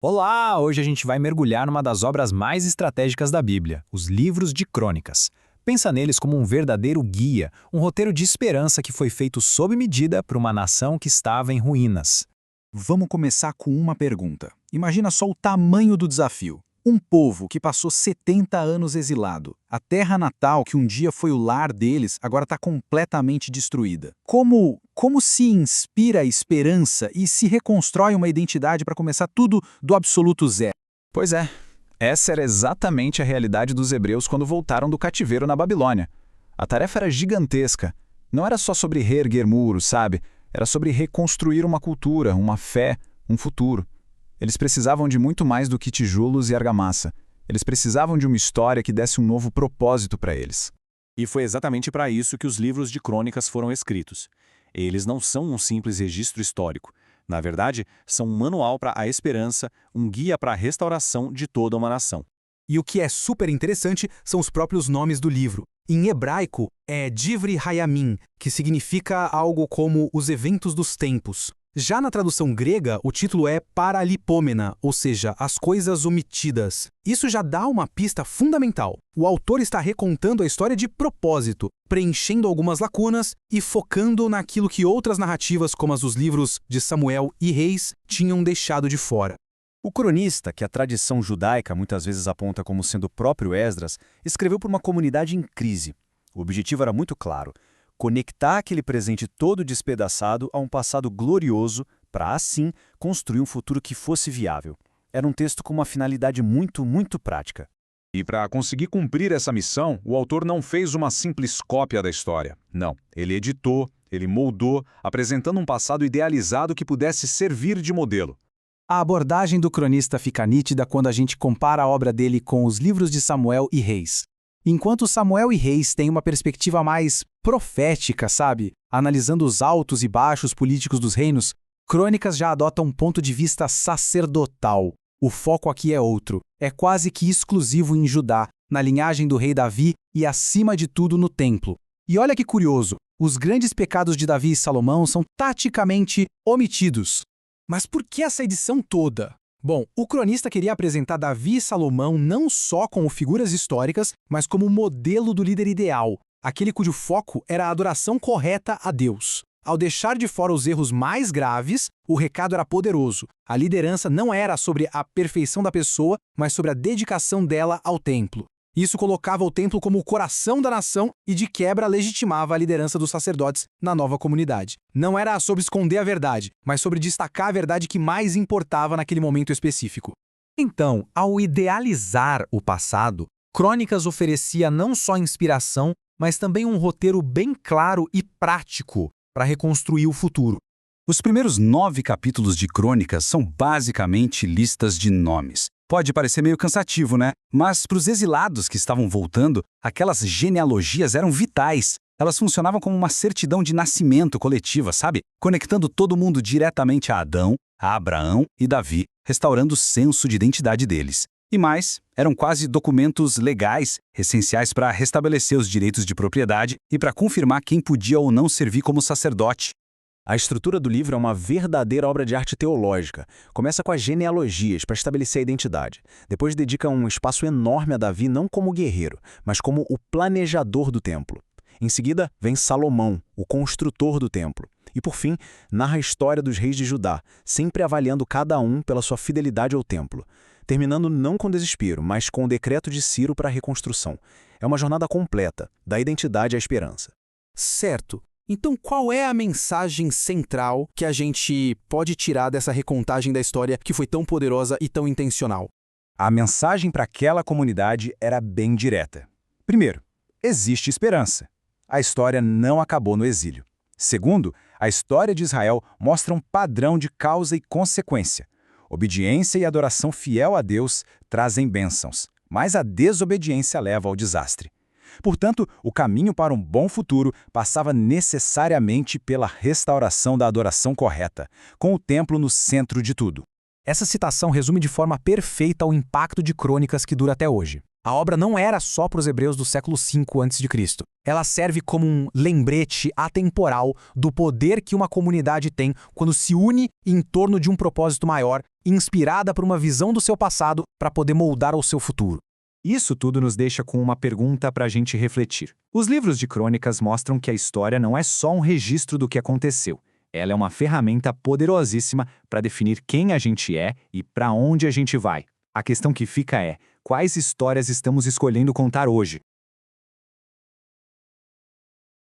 Olá! Hoje a gente vai mergulhar numa das obras mais estratégicas da Bíblia, os livros de Crônicas. Pensa neles como um verdadeiro guia, um roteiro de esperança que foi feito sob medida para uma nação que estava em ruínas. Vamos começar com uma pergunta. Imagina só o tamanho do desafio. Um povo que passou 70 anos exilado. A terra natal, que um dia foi o lar deles, agora está completamente destruída. Como se inspira a esperança e se reconstrói uma identidade para começar tudo do absoluto zero? Pois é, essa era exatamente a realidade dos hebreus quando voltaram do cativeiro na Babilônia. A tarefa era gigantesca. Não era só sobre reerguer muros, sabe? Era sobre reconstruir uma cultura, uma fé, um futuro. Eles precisavam de muito mais do que tijolos e argamassa. Eles precisavam de uma história que desse um novo propósito para eles. E foi exatamente para isso que os livros de crônicas foram escritos. Eles não são um simples registro histórico. Na verdade, são um manual para a esperança, um guia para a restauração de toda uma nação. E o que é super interessante são os próprios nomes do livro. Em hebraico, é Divrei Hayamim, que significa algo como os eventos dos tempos. Já na tradução grega, o título é Paralipômena, ou seja, as coisas omitidas. Isso já dá uma pista fundamental. O autor está recontando a história de propósito, preenchendo algumas lacunas e focando naquilo que outras narrativas, como as dos livros de Samuel e Reis, tinham deixado de fora. O cronista, que a tradição judaica muitas vezes aponta como sendo o próprio Esdras, escreveu para uma comunidade em crise. O objetivo era muito claro: conectar aquele presente todo despedaçado a um passado glorioso para, assim, construir um futuro que fosse viável. Era um texto com uma finalidade muito prática. E para conseguir cumprir essa missão, o autor não fez uma simples cópia da história. Não, ele editou, ele moldou, apresentando um passado idealizado que pudesse servir de modelo. A abordagem do cronista fica nítida quando a gente compara a obra dele com os livros de Samuel e Reis. Enquanto Samuel e Reis têm uma perspectiva mais profética, sabe? Analisando os altos e baixos políticos dos reinos, Crônicas já adota um ponto de vista sacerdotal. O foco aqui é outro. É quase que exclusivo em Judá, na linhagem do rei Davi e, acima de tudo, no templo. E olha que curioso, os grandes pecados de Davi e Salomão são taticamente omitidos. Mas por que essa edição toda? Bom, o cronista queria apresentar Davi e Salomão não só como figuras históricas, mas como modelo do líder ideal, aquele cujo foco era a adoração correta a Deus. Ao deixar de fora os erros mais graves, o recado era poderoso. A liderança não era sobre a perfeição da pessoa, mas sobre a dedicação dela ao templo. Isso colocava o templo como o coração da nação e, de quebra, legitimava a liderança dos sacerdotes na nova comunidade. Não era sobre esconder a verdade, mas sobre destacar a verdade que mais importava naquele momento específico. Então, ao idealizar o passado, Crônicas oferecia não só inspiração, mas também um roteiro bem claro e prático para reconstruir o futuro. Os primeiros 9 capítulos de Crônicas são basicamente listas de nomes. Pode parecer meio cansativo, né? Mas para os exilados que estavam voltando, aquelas genealogias eram vitais. Elas funcionavam como uma certidão de nascimento coletiva, sabe? Conectando todo mundo diretamente a Adão, a Abraão e Davi, restaurando o senso de identidade deles. E mais, eram quase documentos legais, essenciais para restabelecer os direitos de propriedade e para confirmar quem podia ou não servir como sacerdote. A estrutura do livro é uma verdadeira obra de arte teológica. Começa com as genealogias para estabelecer a identidade. Depois dedica um espaço enorme a Davi não como guerreiro, mas como o planejador do templo. Em seguida, vem Salomão, o construtor do templo. E, por fim, narra a história dos reis de Judá, sempre avaliando cada um pela sua fidelidade ao templo. Terminando não com desespero, mas com o decreto de Ciro para a reconstrução. É uma jornada completa, da identidade à esperança. Certo. Então, qual é a mensagem central que a gente pode tirar dessa recontagem da história que foi tão poderosa e tão intencional? A mensagem para aquela comunidade era bem direta. Primeiro, existe esperança. A história não acabou no exílio. Segundo, a história de Israel mostra um padrão de causa e consequência. Obediência e adoração fiel a Deus trazem bênçãos, mas a desobediência leva ao desastre. Portanto, o caminho para um bom futuro passava necessariamente pela restauração da adoração correta, com o templo no centro de tudo. Essa citação resume de forma perfeita o impacto de Crônicas que dura até hoje. A obra não era só para os hebreus do século V a.C. Ela serve como um lembrete atemporal do poder que uma comunidade tem quando se une em torno de um propósito maior, inspirada por uma visão do seu passado para poder moldar o seu futuro. Isso tudo nos deixa com uma pergunta para a gente refletir. Os livros de crônicas mostram que a história não é só um registro do que aconteceu. Ela é uma ferramenta poderosíssima para definir quem a gente é e para onde a gente vai. A questão que fica é: quais histórias estamos escolhendo contar hoje?